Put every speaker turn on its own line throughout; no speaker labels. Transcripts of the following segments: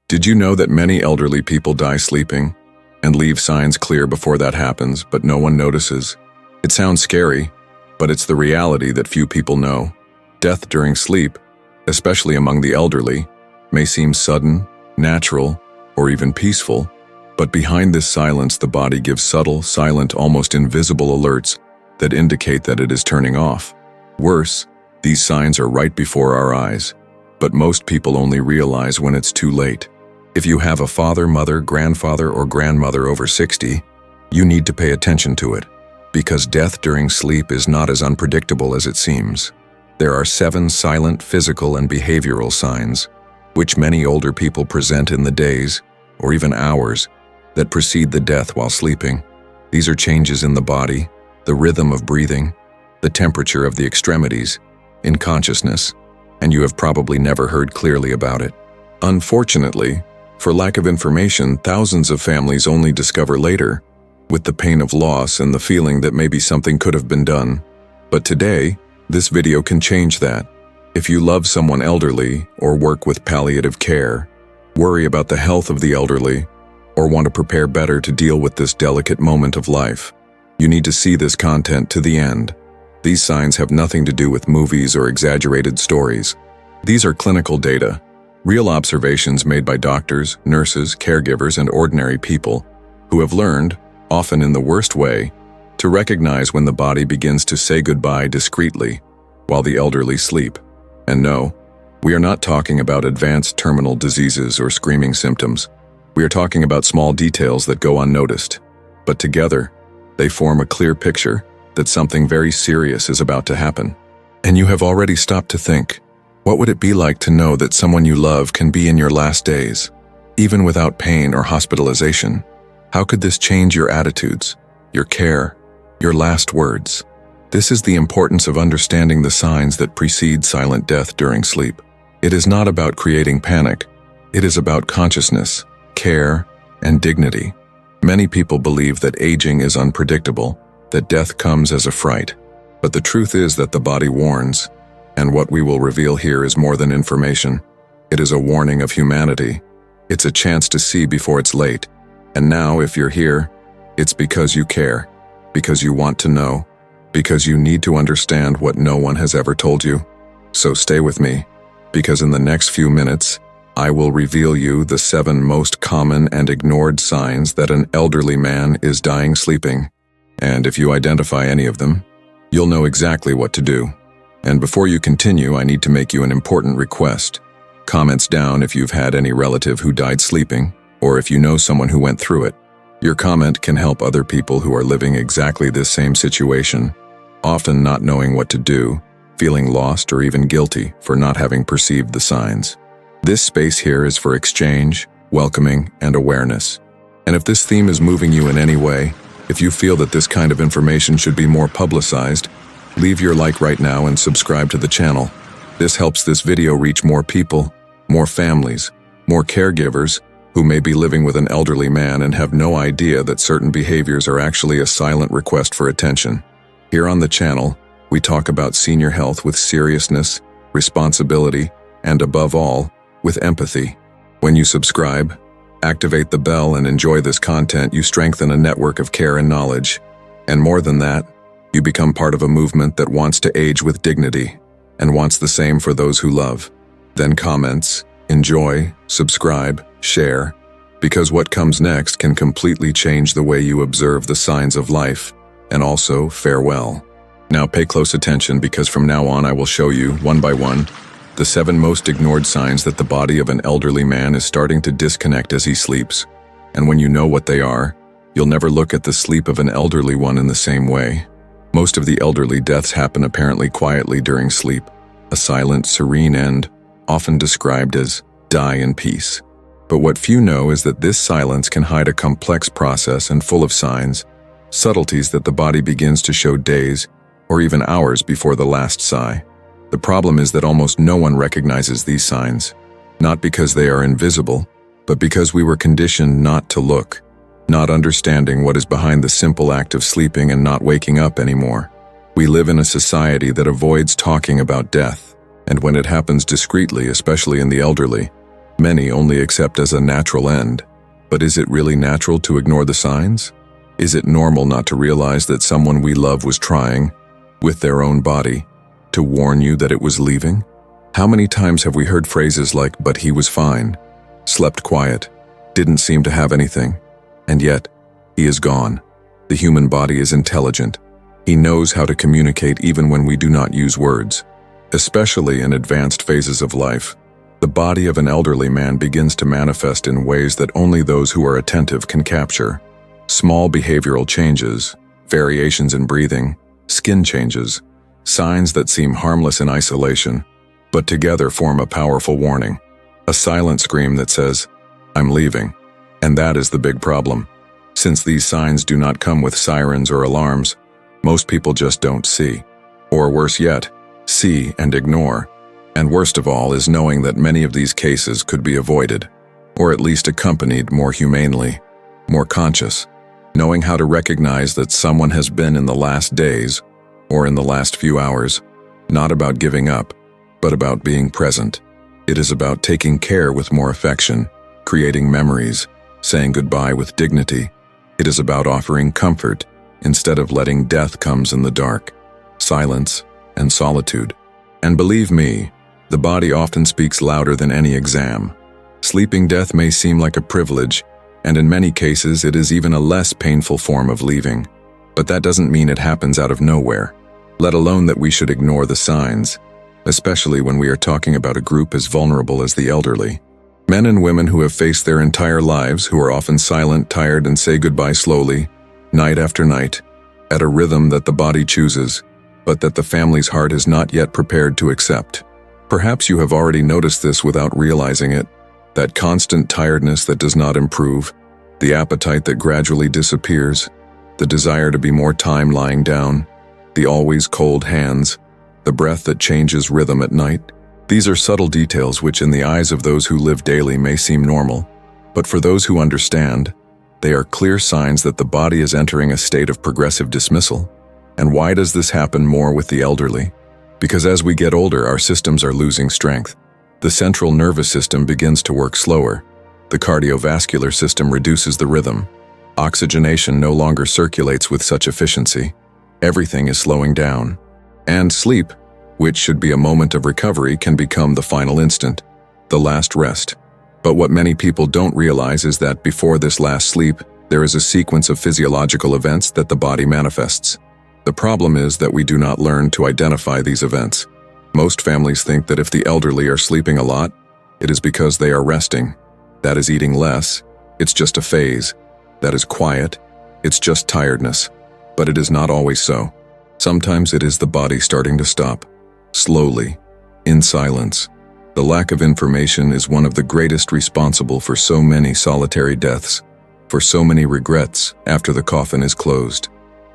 Did you know that many elderly people die sleeping and leave signs clear before that happens, but no one notices? It sounds scary, but it's the reality that few people know. Death during sleep, especially among the elderly, may seem sudden, natural, or even peaceful, but behind this silence the body gives subtle, silent, almost invisible alerts that indicate that it is turning off. Worse, these signs are right before our eyes, but most people only realize when it's too late. If you have a father, mother, grandfather, or grandmother over 60, you need to pay attention to it, because death during sleep is not as unpredictable as it seems. There are 7 silent physical and behavioral signs, which many older people present in the days, or even hours, that precede the death while sleeping. These are changes in the body, the rhythm of breathing, the temperature of the extremities, in consciousness, and you have probably never heard clearly about it. Unfortunately, for lack of information, thousands of families only discover later, with the pain of loss and the feeling that maybe something could have been done. But today, this video can change that. If you love someone elderly or work with palliative care, worry about the health of the elderly, or want to prepare better to deal with this delicate moment of life, you need to see this content to the end. These signs have nothing to do with movies or exaggerated stories. These are clinical data, real observations made by doctors, nurses, caregivers, and ordinary people who have learned, often in the worst way, to recognize when the body begins to say goodbye discreetly while the elderly sleep. And no, we are not talking about advanced terminal diseases or screaming symptoms. We are talking about small details that go unnoticed, but together, they form a clear picture that something very serious is about to happen. And you have already stopped to think, what would it be like to know that someone you love can be in your last days, even without pain or hospitalization? How could this change your attitudes, your care, your last words? This is the importance of understanding the signs that precede silent death during sleep. It is not about creating panic. It is about consciousness, care, and dignity. Many people believe that aging is unpredictable, that death comes as a fright. But the truth is that the body warns, and what we will reveal here is more than information. It is a warning of humanity. It's a chance to see before it's late. And now, if you're here, it's because you care, because you want to know, because you need to understand what no one has ever told you. So stay with me, because in the next few minutes, I will reveal you the 7 most common and ignored signs that an elderly man is dying sleeping. And if you identify any of them, you'll know exactly what to do. And before you continue, I need to make you an important request. Comments down if you've had any relative who died sleeping, or if you know someone who went through it. Your comment can help other people who are living exactly this same situation, often not knowing what to do, feeling lost or even guilty for not having perceived the signs. This space here is for exchange, welcoming, and awareness. And if this theme is moving you in any way, if you feel that this kind of information should be more publicized, leave your like right now and subscribe to the channel. This helps this video reach more people, more families, more caregivers who may be living with an elderly man and have no idea that certain behaviors are actually a silent request for attention. Here on the channel, we talk about senior health with seriousness, responsibility, and above all, with empathy. When you subscribe, activate the bell and enjoy this content, you strengthen a network of care and knowledge. And more than that, you become part of a movement that wants to age with dignity and wants the same for those who love. Then comments, enjoy, subscribe, share, because what comes next can completely change the way you observe the signs of life, and also farewell. Now pay close attention, because from now on I will show you, one by one, the 7 most ignored signs that the body of an elderly man is starting to disconnect as he sleeps. And when you know what they are, you'll never look at the sleep of an elderly one in the same way. Most of the elderly deaths happen apparently quietly during sleep, a silent, serene end, often described as die in peace. But what few know is that this silence can hide a complex process and full of signs, subtleties that the body begins to show days or even hours before the last sigh. The problem is that almost no one recognizes these signs, not because they are invisible, but because we were conditioned not to look, not understanding what is behind the simple act of sleeping and not waking up anymore. We live in a society that avoids talking about death, and when it happens discreetly, especially in the elderly, Many only accept as a natural end. But is it really natural to ignore the signs? Is it normal not to realize that someone we love was trying, with their own body, to warn you that it was leaving? How many times have we heard phrases like, "but he was fine," "slept quiet," "didn't seem to have anything," and yet, he is gone. The human body is intelligent. He knows how to communicate even when we do not use words. Especially in advanced phases of life, the body of an elderly man begins to manifest in ways that only those who are attentive can capture. Small behavioral changes, variations in breathing, skin changes, signs that seem harmless in isolation, but together form a powerful warning. A silent scream that says, "I'm leaving." And that is the big problem. Since these signs do not come with sirens or alarms, most people just don't see. Or worse yet, see and ignore. And worst of all is knowing that many of these cases could be avoided, or at least accompanied more humanely, more conscious, knowing how to recognize that someone has been in the last days, or in the last few hours, not about giving up, but about being present. It is about taking care with more affection, creating memories, saying goodbye with dignity. It is about offering comfort instead of letting death comes in the dark, silence, and solitude. And believe me, the body often speaks louder than any exam. Sleeping death may seem like a privilege, and in many cases it is even a less painful form of leaving. But that doesn't mean it happens out of nowhere, let alone that we should ignore the signs, especially when we are talking about a group as vulnerable as the elderly. Men and women who have faced their entire lives, who are often silent, tired, and say goodbye slowly, night after night, at a rhythm that the body chooses, but that the family's heart is not yet prepared to accept. Perhaps you have already noticed this without realizing it, that constant tiredness that does not improve, the appetite that gradually disappears, the desire to be more time lying down, the always cold hands, the breath that changes rhythm at night. These are subtle details which in the eyes of those who live daily may seem normal, but for those who understand, they are clear signs that the body is entering a state of progressive dismissal. And why does this happen more with the elderly? Because as we get older, our systems are losing strength. The central nervous system begins to work slower. The cardiovascular system reduces the rhythm. Oxygenation no longer circulates with such efficiency. Everything is slowing down. And sleep, which should be a moment of recovery, can become the final instant, the last rest. But what many people don't realize is that before this last sleep, there is a sequence of physiological events that the body manifests. The problem is that we do not learn to identify these events. Most families think that if the elderly are sleeping a lot, it is because they are resting. That is eating less. It's just a phase. That is quiet. It's just tiredness. But it is not always so. Sometimes it is the body starting to stop. Slowly, in silence. The lack of information is one of the greatest responsible for so many solitary deaths, for so many regrets after the coffin is closed.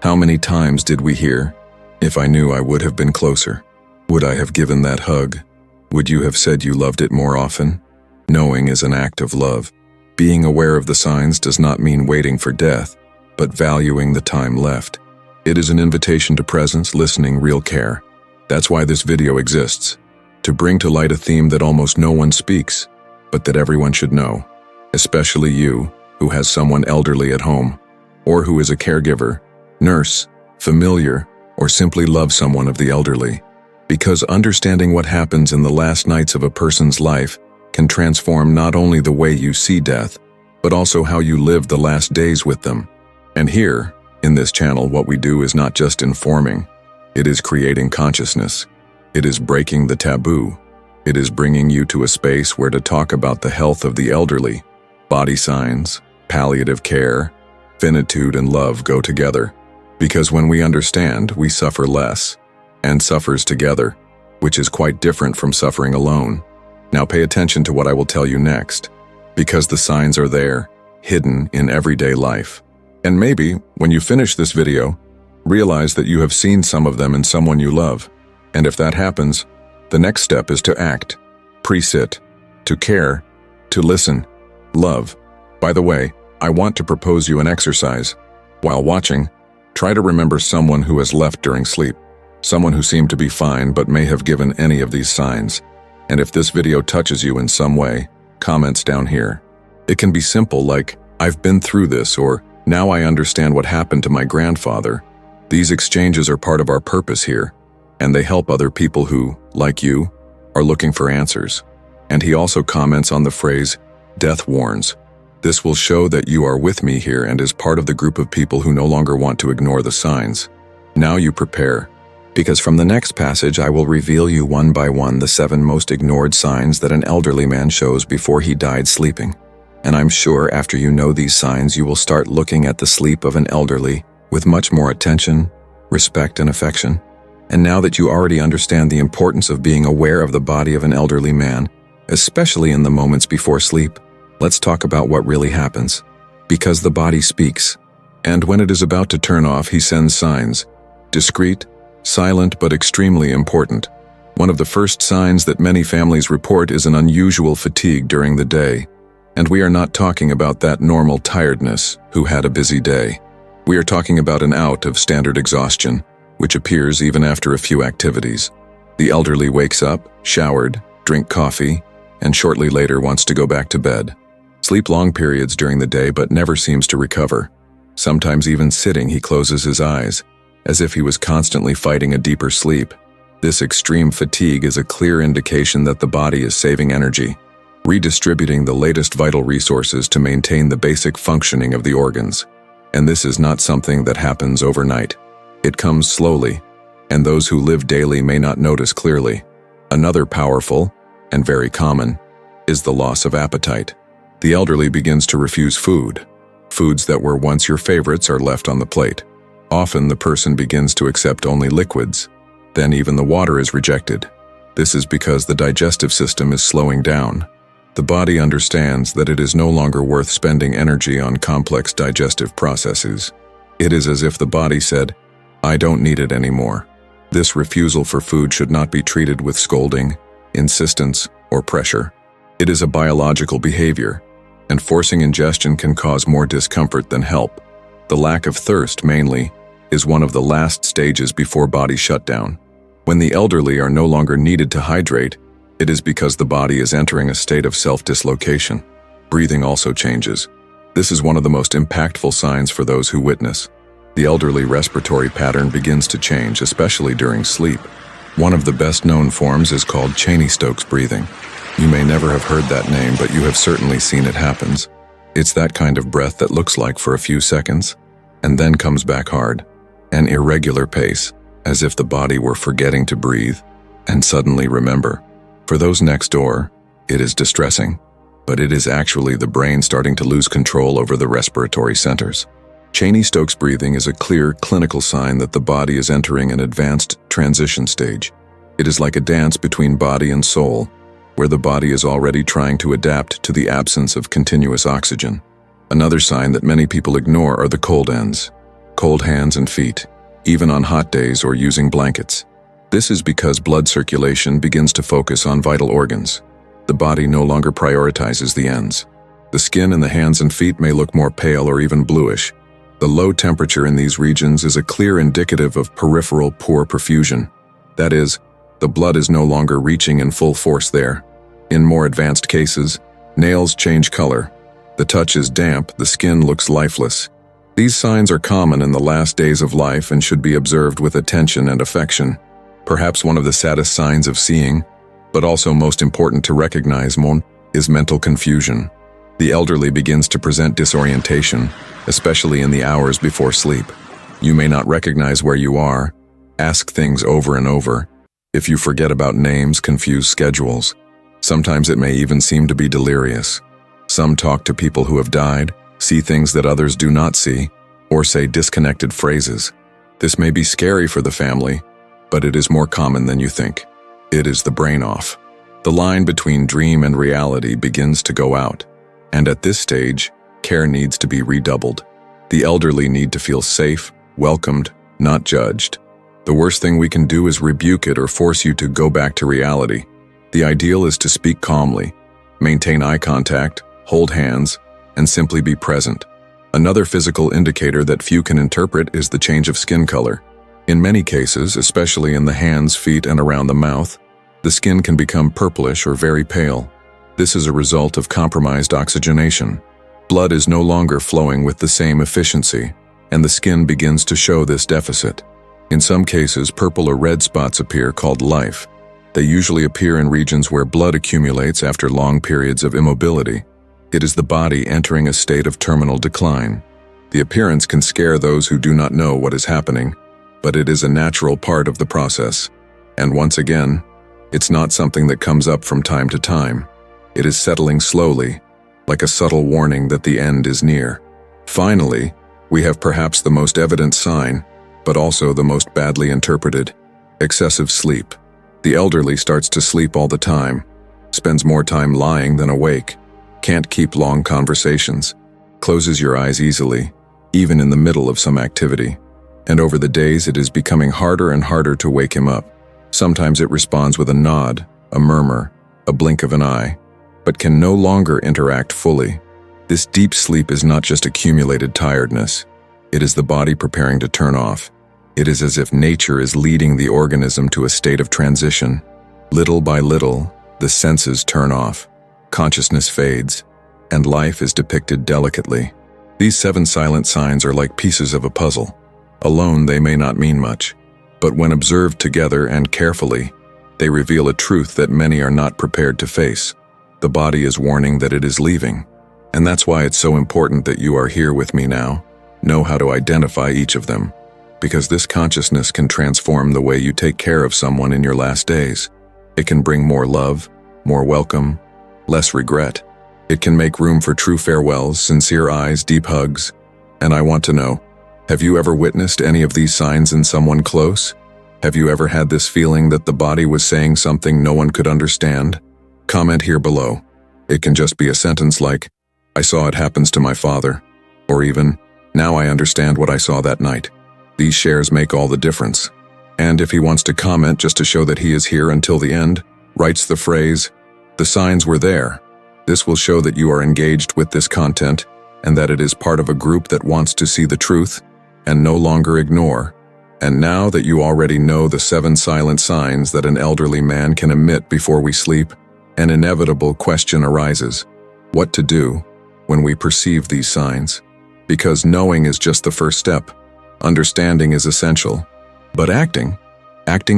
How many times did we hear, "If I knew, I would have been closer. Would I have given that hug? Would you have said you loved it more often?" Knowing is an act of love. Being aware of the signs does not mean waiting for death, but valuing the time left. It is an invitation to presence, listening, real care. That's why this video exists, to bring to light a theme that almost no one speaks, but that everyone should know, especially you, who has someone elderly at home, or who is a caregiver, nurse, familiar, or simply loves someone of the elderly. Because understanding what happens in the last nights of a person's life can transform not only the way you see death, but also how you live the last days with them. And here, in this channel, what we do is not just informing, it is creating consciousness. It is breaking the taboo. It is bringing you to a space where to talk about the health of the elderly. Body signs, palliative care, finitude, and love go together. Because when we understand, we suffer less, and suffers together, which is quite different from suffering alone. Now pay attention to what I will tell you next, because the signs are there, hidden in everyday life. And maybe, when you finish this video, realize that you have seen some of them in someone you love. And if that happens, the next step is to act, pre-sit, to care, to listen, love. By the way, I want to propose you an exercise. While watching, try to remember someone who has left during sleep, someone who seemed to be fine but may have given any of these signs. And if this video touches you in some way, comments down here. It can be simple like, "I've been through this," or "Now I understand what happened to my grandfather." These exchanges are part of our purpose here, and they help other people who, like you, are looking for answers. And he also comments on the phrase, "Death warns." This will show that you are with me here and is part of the group of people who no longer want to ignore the signs. Now you prepare, because from the next passage I will reveal you one by one the 7 most ignored signs that an elderly man shows before he died sleeping. And I'm sure after you know these signs you will start looking at the sleep of an elderly with much more attention, respect, and affection. And now that you already understand the importance of being aware of the body of an elderly man, especially in the moments before sleep, let's talk about what really happens. Because the body speaks, and when it is about to turn off, he sends signs. Discreet, silent, but extremely important. One of the first signs that many families report is an unusual fatigue during the day. And we are not talking about that normal tiredness who had a busy day. We are talking about an out of standard exhaustion, which appears even after a few activities. The elderly wakes up, showered, drink coffee, and shortly later wants to go back to bed. Sleep long periods during the day but never seems to recover. Sometimes even sitting he closes his eyes, as if he was constantly fighting a deeper sleep. This extreme fatigue is a clear indication that the body is saving energy, redistributing the latest vital resources to maintain the basic functioning of the organs. And this is not something that happens overnight. It comes slowly, and those who live daily may not notice clearly. Another powerful, and very common, is the loss of appetite. The elderly begins to refuse food. Foods that were once your favorites are left on the plate. Often the person begins to accept only liquids. Then even the water is rejected. This is because the digestive system is slowing down. The body understands that it is no longer worth spending energy on complex digestive processes. It is as if the body said, "I don't need it anymore." This refusal for food should not be treated with scolding, insistence, or pressure. It is a biological behavior, and forcing ingestion can cause more discomfort than help. The lack of thirst, mainly, is one of the last stages before body shutdown. When the elderly are no longer needed to hydrate, it is because the body is entering a state of self-dislocation. Breathing also changes. This is one of the most impactful signs for those who witness. The elderly respiratory pattern begins to change, especially during sleep. One of the best-known forms is called Cheney-Stokes breathing. You may never have heard that name, but you have certainly seen it happens. It's that kind of breath that looks like for a few seconds, and then comes back hard, an irregular pace, as if the body were forgetting to breathe, and suddenly remember. For those next door, it is distressing, but it is actually the brain starting to lose control over the respiratory centers. Cheney-Stokes breathing is a clear clinical sign that the body is entering an advanced transition stage. It is like a dance between body and soul, where the body is already trying to adapt to the absence of continuous oxygen. Another sign that many people ignore are the cold ends, cold hands and feet, even on hot days or using blankets. This is because blood circulation begins to focus on vital organs. The body no longer prioritizes the ends. The skin in the hands and feet may look more pale or even bluish. The low temperature in these regions is a clear indicative of peripheral poor perfusion. That is, the blood is no longer reaching in full force there. In more advanced cases, nails change color. The touch is damp, the skin looks lifeless. These signs are common in the last days of life and should be observed with attention and affection. Perhaps one of the saddest signs of seeing, but also most important to recognize, is mental confusion. The elderly begins to present disorientation, especially in the hours before sleep. You may not recognize where you are, ask things over and over. If you forget about names, confuse schedules. Sometimes it may even seem to be delirious. Some talk to people who have died, see things that others do not see, or say disconnected phrases. This may be scary for the family, but it is more common than you think. It is the brain off. The line between dream and reality begins to go out, and at this stage, care needs to be redoubled. The elderly need to feel safe, welcomed, not judged. The worst thing we can do is rebuke it or force you to go back to reality. The ideal is to speak calmly, maintain eye contact, hold hands, and simply be present. Another physical indicator that few can interpret is the change of skin color. In many cases, especially in the hands, feet, and around the mouth, the skin can become purplish or very pale. This is a result of compromised oxygenation. Blood is no longer flowing with the same efficiency, and the skin begins to show this deficit. In some cases, purple or red spots appear called life. They usually appear in regions where blood accumulates after long periods of immobility. It is the body entering a state of terminal decline. The appearance can scare those who do not know what is happening, but it is a natural part of the process. And once again, it's not something that comes up from time to time. It is settling slowly, like a subtle warning that the end is near. Finally, we have perhaps the most evident sign, but also the most badly interpreted: excessive sleep. The elderly starts to sleep all the time, spends more time lying than awake, can't keep long conversations, closes your eyes easily, even in the middle of some activity. And over the days, it is becoming harder and harder to wake him up. Sometimes it responds with a nod, a murmur, a blink of an eye, but can no longer interact fully. This deep sleep is not just accumulated tiredness. It is the body preparing to turn off. It is as if nature is leading the organism to a state of transition. Little by little, the senses turn off, consciousness fades, and life is depicted delicately. These 7 silent signs are like pieces of a puzzle. Alone, they may not mean much, but when observed together and carefully, they reveal a truth that many are not prepared to face. The body is warning that it is leaving, and that's why it's so important that you are here with me now. Know how to identify each of them, because this consciousness can transform the way you take care of someone in your last days. It can bring more love, more welcome, less regret. It can make room for true farewells, sincere eyes, deep hugs. And I want to know, have you ever witnessed any of these signs in someone close? Have you ever had this feeling that the body was saying something no one could understand? Comment here below. It can just be a sentence like, "I saw it happens to my father," or even, "Now I understand what I saw that night." These shares make all the difference. And if he wants to comment just to show that he is here until the end, writes the phrase, "The signs were there." This will show that you are engaged with this content and that it is part of a group that wants to see the truth and no longer ignore. And now that you already know the 7 silent signs that an elderly man can emit before we sleep, an inevitable question arises: what to do when we perceive these signs? Because knowing is just the first step. Understanding is essential. But acting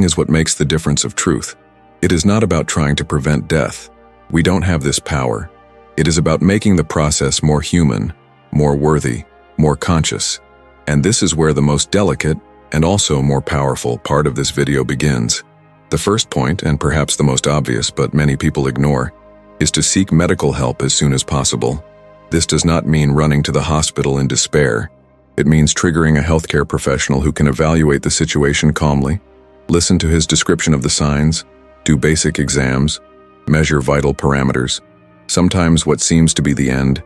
is what makes the difference of truth. It is not about trying to prevent death. We don't have this power. It is about making the process more human, more worthy, more conscious. And this is where the most delicate and also more powerful part of this video begins. The first point, and perhaps the most obvious but many people ignore, is to seek medical help as soon as possible. This does not mean running to the hospital in despair. It means triggering a healthcare professional who can evaluate the situation calmly, listen to his description of the signs, do basic exams, measure vital parameters. Sometimes what seems to be the end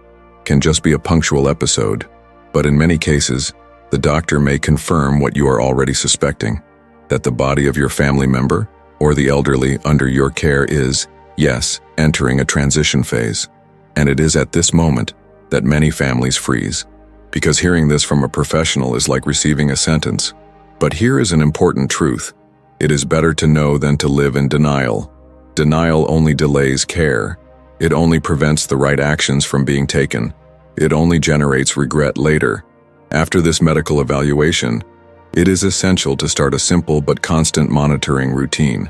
can just be a punctual episode, but in many cases, the doctor may confirm what you are already suspecting, that the body of your family member or the elderly under your care is, yes, entering a transition phase. And it is at this moment that many families freeze, because hearing this from a professional is like receiving a sentence. But here is an important truth. It is better to know than to live in denial. Denial only delays care. It only prevents the right actions from being taken. It only generates regret later. After this medical evaluation, it is essential to start a simple but constant monitoring routine.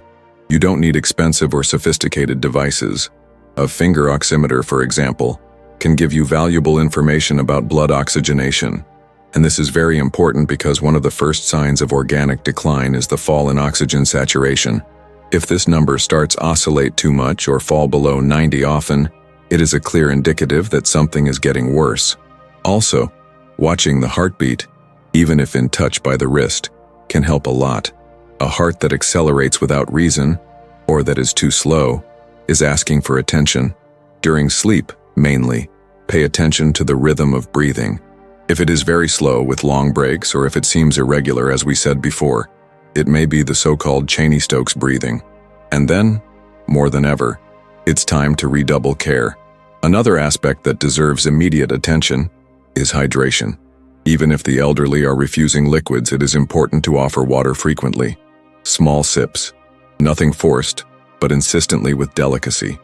You don't need expensive or sophisticated devices. A finger oximeter, for example, can give you valuable information about blood oxygenation. And this is very important because one of the first signs of organic decline is the fall in oxygen saturation. If this number starts to oscillate too much or fall below 90 often, it is a clear indicative that something is getting worse. Also, watching the heartbeat, even if in touch by the wrist, can help a lot. A heart that accelerates without reason, or that is too slow, is asking for attention. During sleep, mainly, pay attention to the rhythm of breathing. If it is very slow with long breaks, or if it seems irregular as we said before, it may be the so-called Cheney-Stokes breathing. And then, more than ever, it's time to redouble care. Another aspect that deserves immediate attention is hydration. Even if the elderly are refusing liquids, it is important to offer water frequently. Small sips, nothing forced, but insistently with delicacy.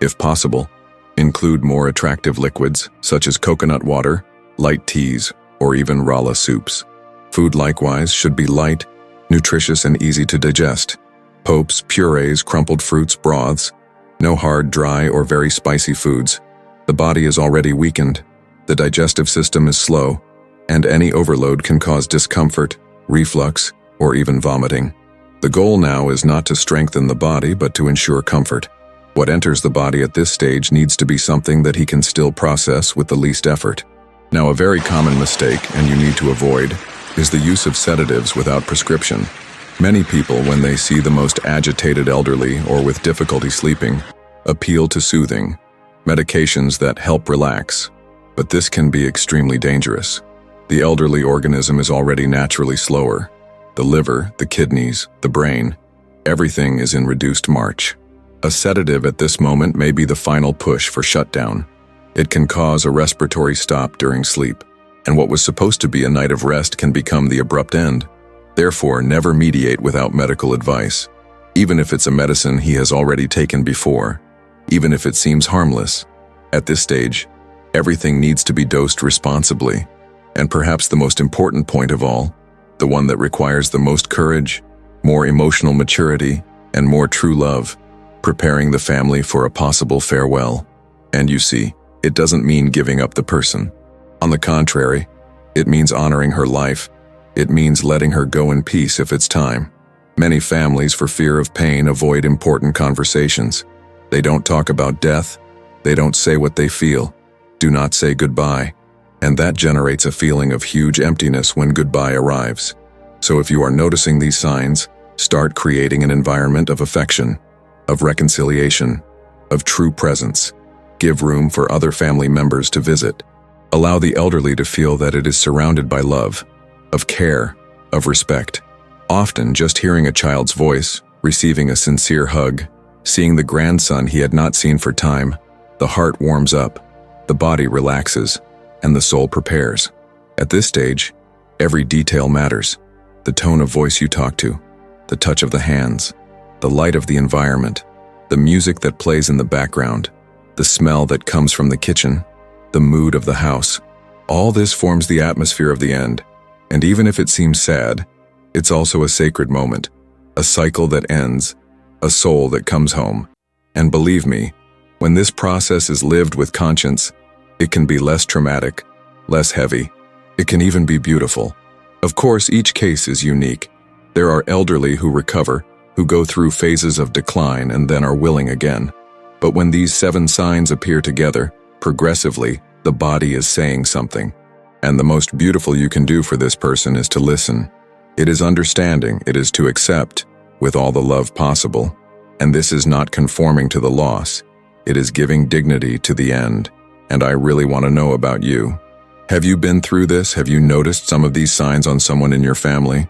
If possible, include more attractive liquids such as coconut water, light teas, or even rala soups. Food likewise should be light, nutritious, and easy to digest. Popes, purees, crumpled fruits, broths. No hard, dry, or very spicy foods. The body is already weakened, the digestive system is slow, and any overload can cause discomfort, reflux, or even vomiting. The goal now is not to strengthen the body but to ensure comfort. What enters the body at this stage needs to be something that he can still process with the least effort. Now, a very common mistake, and you need to avoid, is the use of sedatives without prescription. Many people, when they see the most agitated elderly or with difficulty sleeping, appeal to soothing medications that help relax, but this can be extremely dangerous. The elderly organism is already naturally slower. The liver, the kidneys, the brain, everything is in reduced march. A sedative at this moment may be the final push for shutdown. It can cause a respiratory stop during sleep, and what was supposed to be a night of rest can become the abrupt end. Therefore, never mediate without medical advice, even if it's a medicine he has already taken before, even if it seems harmless. At this stage, everything needs to be dosed responsibly, and perhaps the most important point of all, the one that requires the most courage, more emotional maturity, and more true love, preparing the family for a possible farewell. And you see, it doesn't mean giving up the person. On the contrary, it means honoring her life. It means letting her go in peace if it's time. Many families, for fear of pain, avoid important conversations. They don't talk about death. They don't say what they feel. Do not say goodbye. And that generates a feeling of huge emptiness when goodbye arrives. So if you are noticing these signs, start creating an environment of affection, of reconciliation, of true presence. Give room for other family members to visit. Allow the elderly to feel that it is surrounded by love, of care, of respect. Often just hearing a child's voice, receiving a sincere hug, seeing the grandson he had not seen for time, the heart warms up, the body relaxes, and the soul prepares. At this stage, every detail matters. The tone of voice you talk to, the touch of the hands, the light of the environment, the music that plays in the background, the smell that comes from the kitchen, the mood of the house. All this forms the atmosphere of the end, and even if it seems sad, it's also a sacred moment, a cycle that ends, a soul that comes home. And believe me, when this process is lived with conscience, it can be less traumatic, less heavy. It can even be beautiful. Of course, each case is unique. There are elderly who recover, who go through phases of decline and then are willing again. But when these 7 signs appear together, progressively, the body is saying something. And the most beautiful you can do for this person is to listen. It is understanding, it is to accept, with all the love possible. And this is not conforming to the loss. It is giving dignity to the end. And I really want to know about you. Have you been through this? Have you noticed some of these signs on someone in your family?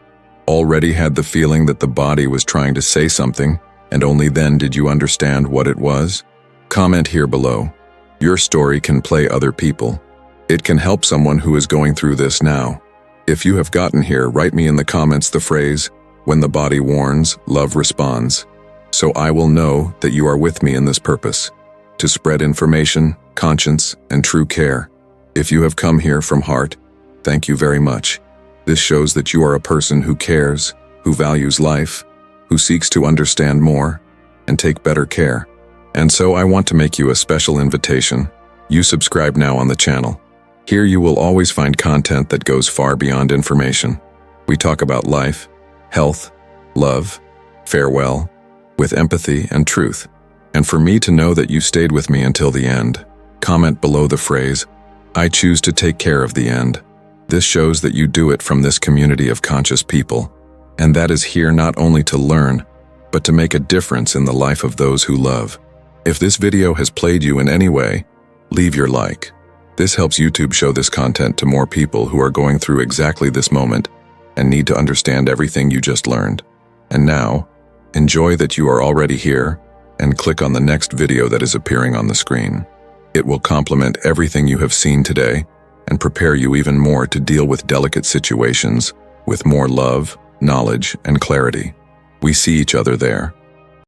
Already had the feeling that the body was trying to say something, and only then did you understand what it was? Comment here below. Your story can play other people. It can help someone who is going through this now. If you have gotten here, write me in the comments the phrase, "When the body warns, love responds." So I will know that you are with me in this purpose, to spread information, conscience, and true care. If you have come here from heart, thank you very much. This shows that you are a person who cares, who values life, who seeks to understand more, and take better care. And so I want to make you a special invitation. You subscribe now on the channel. Here you will always find content that goes far beyond information. We talk about life, health, love, farewell, with empathy and truth. And for me to know that you stayed with me until the end, comment below the phrase, "I choose to take care of the end." This shows that you do it from this community of conscious people, and that is here not only to learn, but to make a difference in the life of those who love. If this video has played you in any way, leave your like. This helps YouTube show this content to more people who are going through exactly this moment and need to understand everything you just learned. And now, enjoy that you are already here, and click on the next video that is appearing on the screen. It will complement everything you have seen today and prepare you even more to deal with delicate situations with more love, knowledge, and clarity. We see each other there.